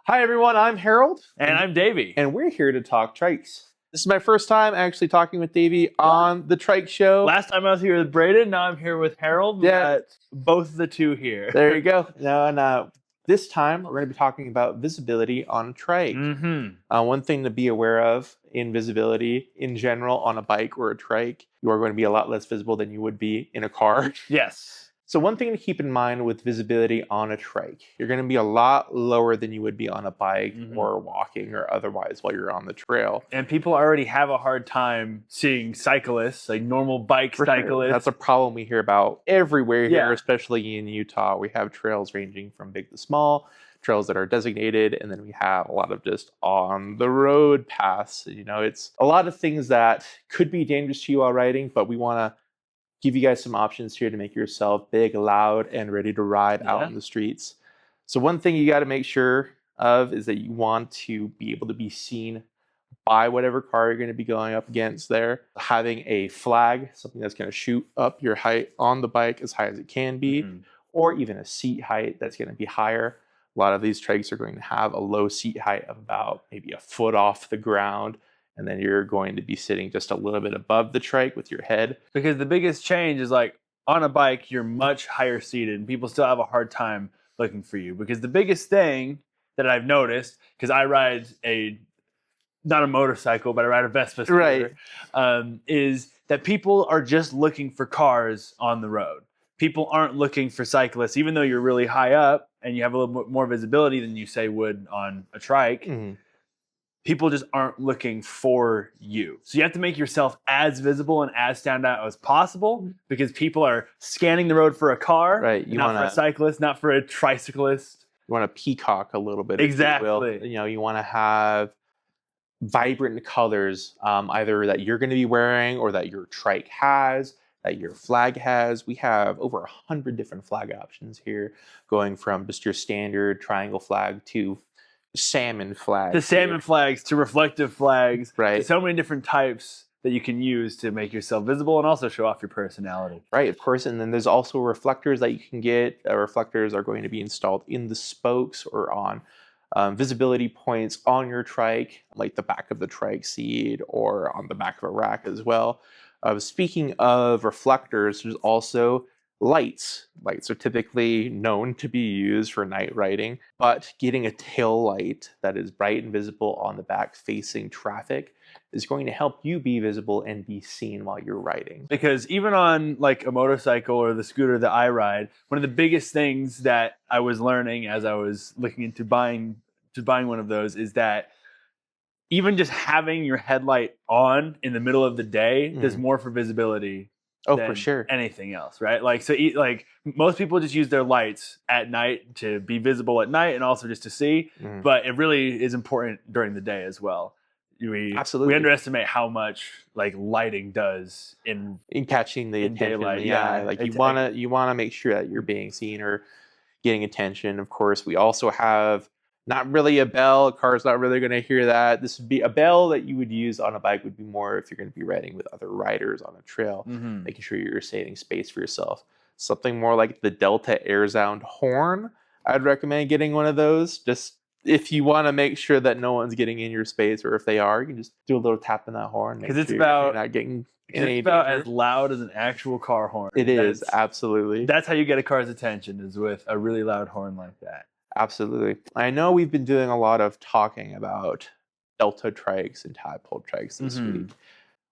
Hi everyone, I'm Harold. And I'm Davy. And we're here to talk Trikes. This is my first time actually talking with Davy on the Trike show. Last time I was here with Braden, now I'm here with Harold. Yeah. Both the two here. There you go. This time we're going to be talking about visibility on a trike. One thing to be aware of in visibility in general on a bike or a trike, you are going to be a lot less visible than you would be in a car. Yes. So one thing to keep in mind with visibility on a trike, you're going to be a lot lower than you would be on a bike or walking or otherwise while you're on the trail. And people already have a hard time seeing cyclists, like normal bike cyclists. Sure. That's a problem we hear about everywhere here, especially in Utah. We have trails ranging from big to small, trails that are designated, and then we have a lot of just on the road paths. You know, it's a lot of things that could be dangerous to you while riding, but we want to give you guys some options here to make yourself big, loud, and ready to ride out in the streets. So one thing you got to make sure of is that you want to be able to be seen by whatever car you're going to be going up against there. Having a flag, something that's going to shoot up your height on the bike as high as it can be, or even a seat height that's going to be higher. A lot of these trikes are going to have a low seat height of about maybe a foot off the ground. And then you're going to be sitting just a little bit above the trike with your head. Because the biggest change is like on a bike, you're much higher seated and people still have a hard time looking for you. Because the biggest thing that I've noticed, because I ride not a motorcycle, but I ride a Vespa scooter, is that people are just looking for cars on the road. People aren't looking for cyclists, even though you're really high up and you have a little bit more visibility than you say would on a trike. People just aren't looking for you. So you have to make yourself as visible and as stand out as possible because people are scanning the road for a car, not for a cyclist, not for a tricyclist. You want to peacock a little bit. Exactly. You know, you want to have vibrant colors, either that you're going to be wearing or that your trike has, that your flag has. We have over 100 different flag options here, going from just your standard triangle flag to salmon flags. To salmon flags, to reflective flags, to so many different types that you can use to make yourself visible and also show off your personality. Right, of course. And then there's also reflectors that you can get. Reflectors are going to be installed in the spokes or on visibility points on your trike, like the back of the trike seat or on the back of a rack as well. Speaking of reflectors, there's also lights. Lights are typically known to be used for night riding, but getting a tail light that is bright and visible on the back facing traffic is going to help you be visible and be seen while you're riding. Because even on like a motorcycle or the scooter that I ride, one of the biggest things that I was learning as I was looking into buying one of those is that even just having your headlight on in the middle of the day does more for visibility than for sure. anything else, right? Like, so like most people just use their lights at night to be visible at night and also just to see, but it really is important during the day as well. We underestimate how much like lighting does in catching the attention. Daylight. Like you want to make sure that you're being seen or getting attention. Of course, we also have not really a bell. A car's not really going to hear that. This would be a bell that you would use on a bike would be more if you're going to be riding with other riders on a trail, making sure you're saving space for yourself. Something more like the Delta AirSound horn. I'd recommend getting one of those. Just if you want to make sure that no one's getting in your space, or if they are, you can just do a little tap in that horn. Because it's about as loud as an actual car horn. It is, absolutely. That's how you get a car's attention, is with a really loud horn like that. Absolutely. I know we've been doing a lot of talking about Delta trikes and tadpole trikes this week.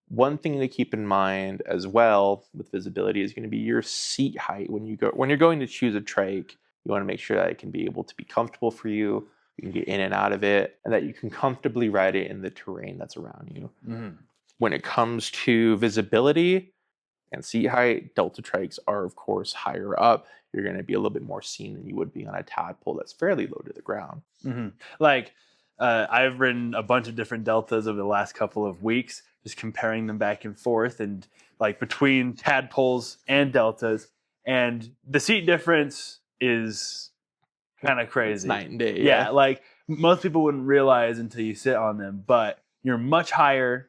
One thing to keep in mind as well with visibility is going to be your seat height. When you're going to choose a trike, you want to make sure that it can be able to be comfortable for you. You can get in and out of it, and that you can comfortably ride it in the terrain that's around you. When it comes to visibility and seat height, Delta trikes are, of course, higher up. You're going to be a little bit more seen than you would be on a tadpole that's fairly low to the ground. Like, I've ridden a bunch of different Deltas over the last couple of weeks, just comparing them back and forth, and like between tadpoles and Deltas, and the seat difference is kind of crazy. It's night and day. Yeah, like most people wouldn't realize until you sit on them, but you're much higher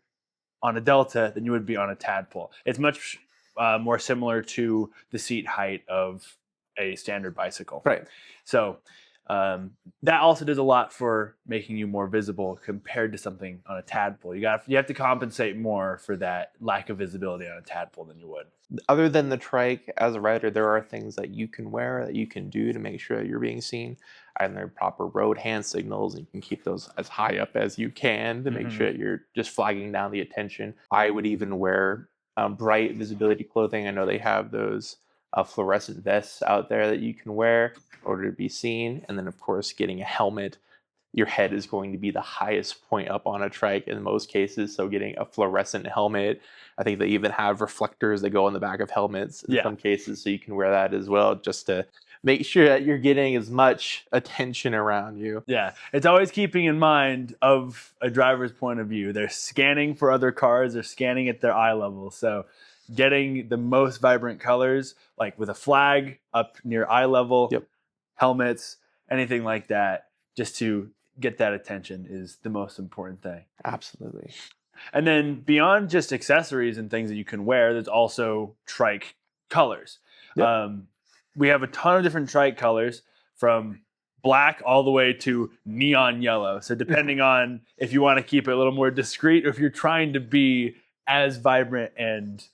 on a Delta than you would be on a tadpole. It's much more similar to the seat height of a standard bicycle. Right. So That also does a lot for making you more visible compared to something on a tadpole. You have to compensate more for that lack of visibility on a tadpole than you would. Other than the trike, as a rider, there are things that you can wear, that you can do to make sure that you're being seen. And there are proper road hand signals, and you can keep those as high up as you can to make sure that you're just flagging down the attention. I would even wear bright visibility clothing. I know they have those fluorescent vests out there that you can wear in order to be seen. And then, of course, getting a helmet. Your head is going to be the highest point up on a trike in most cases. So getting a fluorescent helmet. I think they even have reflectors that go on the back of helmets in some cases. So you can wear that as well, just to make sure that you're getting as much attention around you. Yeah, it's always keeping in mind of a driver's point of view. They're scanning for other cars. They're scanning at their eye level. So getting the most vibrant colors, like with a flag up near eye level, helmets, anything like that, just to get that attention is the most important thing. Absolutely. And then beyond just accessories and things that you can wear, there's also trike colors. We have a ton of different trike colors, from black all the way to neon yellow. So depending on if you want to keep it a little more discreet, or if you're trying to be as vibrant and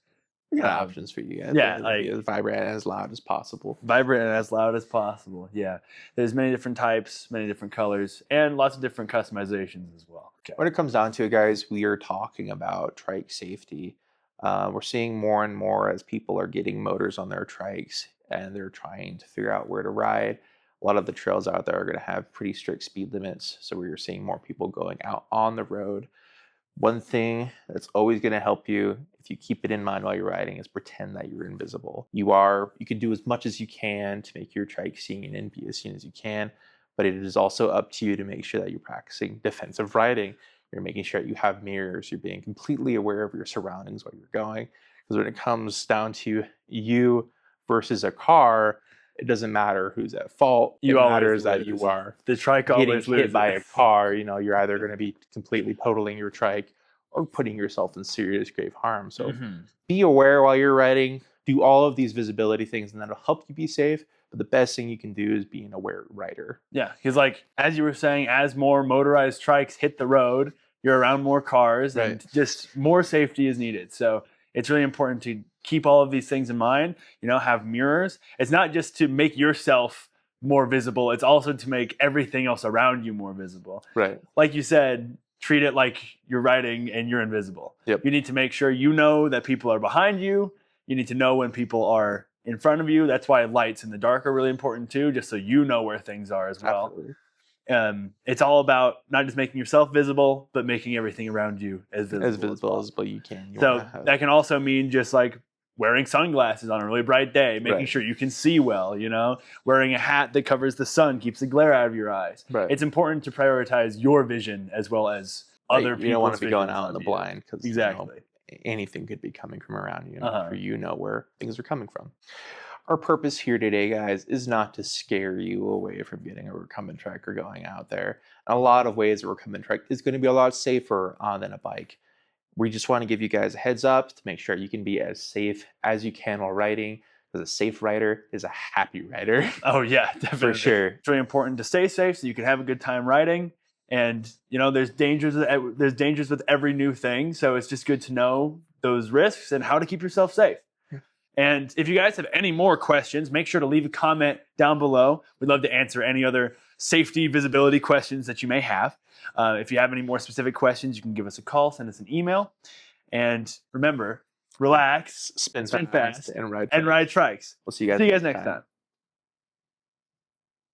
we got options for you guys. Like as vibrant and as loud as possible. Vibrant and as loud as possible. Yeah. There's many different types, many different colors, and lots of different customizations as well. Okay. When it comes down to it, guys, we are talking about trike safety. We're seeing more and more as people are getting motors on their trikes and they're trying to figure out where to ride. A lot of the trails out there are going to have pretty strict speed limits. So we are seeing more people going out on the road. One thing that's always going to help you, if you keep it in mind while you're riding, is pretend that you're invisible. You can do as much as you can to make your trike seen and be as seen as you can, but it is also up to you to make sure that you're practicing defensive riding. You're making sure that you have mirrors. You're being completely aware of your surroundings while you're going. Because when it comes down to you versus a car, it doesn't matter who's at fault. It matters that you are the trike getting hit by a car. You're either going to be completely totaling your trike or putting yourself in serious grave harm. So be aware while you're riding. Do all of these visibility things, and that'll help you be safe. But the best thing you can do is be an aware rider. Yeah, because like as you were saying, as more motorized trikes hit the road, you're around more cars, and just more safety is needed. So it's really important to keep all of these things in mind. Have mirrors. It's not just to make yourself more visible. It's also to make everything else around you more visible. Right. Like you said, treat it like you're riding and you're invisible. Yep. You need to make sure you know that people are behind you. You need to know when people are in front of you. That's why lights in the dark are really important too, just so you know where things are as well. Absolutely. It's all about not just making yourself visible, but making everything around you as visible as you can. So that can also mean just like wearing sunglasses on a really bright day, making sure you can see well, wearing a hat that covers the sun, keeps the glare out of your eyes. Right. It's important to prioritize your vision as well as other people's. You don't want to be going visions out in the blind, because anything could be coming from around you. You know where things are coming from. Our purpose here today, guys, is not to scare you away from getting a recumbent trike or going out there. In a lot of ways, a recumbent trike is going to be a lot safer than a bike. We just want to give you guys a heads up to make sure you can be as safe as you can while riding, because a safe rider is a happy rider. Oh yeah, definitely. For sure. It's really important to stay safe so you can have a good time riding. And there's dangers with every new thing, so it's just good to know those risks and how to keep yourself safe. And if you guys have any more questions, make sure to leave a comment down below. We'd love to answer any other safety, visibility questions that you may have. If you have any more specific questions, you can give us a call, send us an email. And remember, relax, spin fast, and ride trikes. We'll see you guys next time.